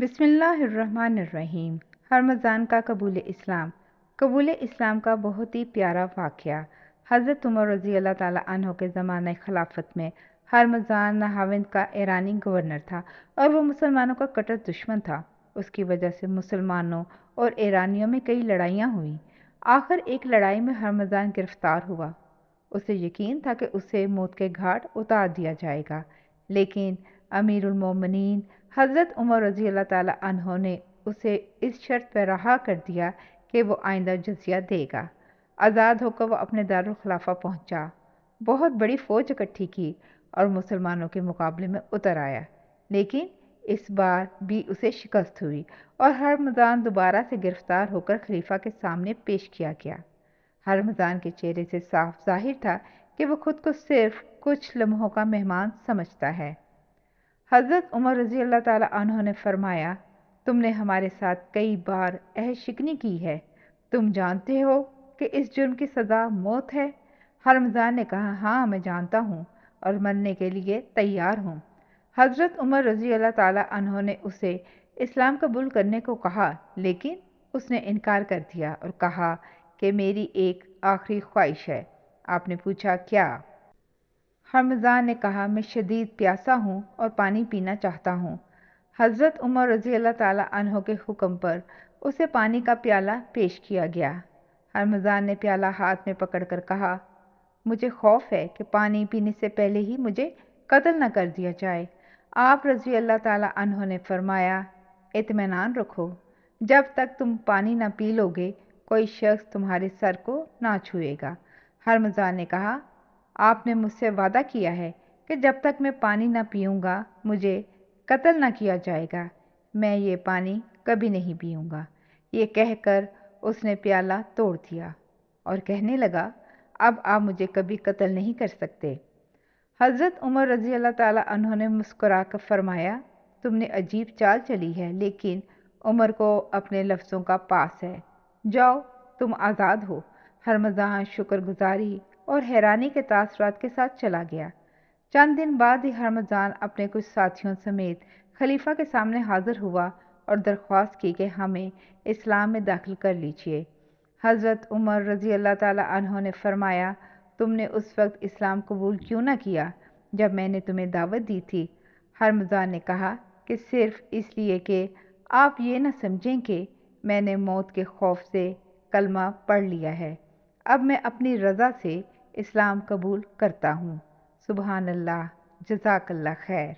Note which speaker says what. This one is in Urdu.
Speaker 1: بسم اللہ الرحمن الرحیم۔ رمضان کا قبول اسلام کا بہت ہی پیارا واقعہ۔ حضرت عمر رضی اللہ تعالیٰ عنہ کے زمانہ خلافت میں رمضان نہاوند کا ایرانی گورنر تھا اور وہ مسلمانوں کا کٹر دشمن تھا۔ اس کی وجہ سے مسلمانوں اور ایرانیوں میں کئی لڑائیاں ہوئیں۔ آخر ایک لڑائی میں رمضان گرفتار ہوا۔ اسے یقین تھا کہ اسے موت کے گھاٹ اتار دیا جائے گا، لیکن امیر المومنین حضرت عمر رضی اللہ تعالیٰ عنہ نے اسے اس شرط پر رہا کر دیا کہ وہ آئندہ جزیہ دے گا۔ آزاد ہو کر وہ اپنے دارالخلافہ پہنچا، بہت بڑی فوج اکٹھی کی اور مسلمانوں کے مقابلے میں اتر آیا، لیکن اس بار بھی اسے شکست ہوئی اور رمضان دوبارہ سے گرفتار ہو کر خلیفہ کے سامنے پیش کیا گیا۔ رمضان کے چہرے سے صاف ظاہر تھا کہ وہ خود کو صرف کچھ لمحوں کا مہمان سمجھتا ہے۔ حضرت عمر رضی اللہ تعالیٰ عنہ نے فرمایا، تم نے ہمارے ساتھ کئی بار عہد شکنی کی ہے، تم جانتے ہو کہ اس جرم کی سزا موت ہے؟ رمضان نے کہا، ہاں میں جانتا ہوں اور مرنے کے لیے تیار ہوں۔ حضرت عمر رضی اللہ تعالیٰ عنہ نے اسے اسلام قبول کرنے کو کہا، لیکن اس نے انکار کر دیا اور کہا کہ میری ایک آخری خواہش ہے۔ آپ نے پوچھا، کیا؟ رمضان نے کہا، میں شدید پیاسا ہوں اور پانی پینا چاہتا ہوں۔ حضرت عمر رضی اللہ تعالیٰ عنہ کے حکم پر اسے پانی کا پیالہ پیش کیا گیا۔ رمضان نے پیالہ ہاتھ میں پکڑ کر کہا، مجھے خوف ہے کہ پانی پینے سے پہلے ہی مجھے قتل نہ کر دیا جائے۔ آپ رضی اللہ تعالیٰ عنہ نے فرمایا، اطمینان رکھو، جب تک تم پانی نہ پی لو گے کوئی شخص تمہارے سر کو نہ چھوئے گا۔ رمضان نے کہا، آپ نے مجھ سے وعدہ کیا ہے کہ جب تک میں پانی نہ پیوں گا مجھے قتل نہ کیا جائے گا، میں یہ پانی کبھی نہیں پیوں گا۔ یہ کہہ کر اس نے پیالہ توڑ دیا اور کہنے لگا، اب آپ مجھے کبھی قتل نہیں کر سکتے۔ حضرت عمر رضی اللہ تعالیٰ عنہ نے مسکرا کر فرمایا، تم نے عجیب چال چلی ہے، لیکن عمر کو اپنے لفظوں کا پاس ہے، جاؤ تم آزاد ہو۔ رمضان شکر گزاری اور حیرانی کے تاثرات کے ساتھ چلا گیا۔ چند دن بعد ہی رمضان اپنے کچھ ساتھیوں سمیت خلیفہ کے سامنے حاضر ہوا اور درخواست کی کہ ہمیں اسلام میں داخل کر لیجیے۔ حضرت عمر رضی اللہ تعالیٰ عنہ نے فرمایا، تم نے اس وقت اسلام قبول کیوں نہ کیا جب میں نے تمہیں دعوت دی تھی؟ رمضان نے کہا کہ صرف اس لیے کہ آپ یہ نہ سمجھیں کہ میں نے موت کے خوف سے کلمہ پڑھ لیا ہے، اب میں اپنی رضا سے اسلام قبول کرتا ہوں۔ سبحان اللہ، جزاک اللہ خیر۔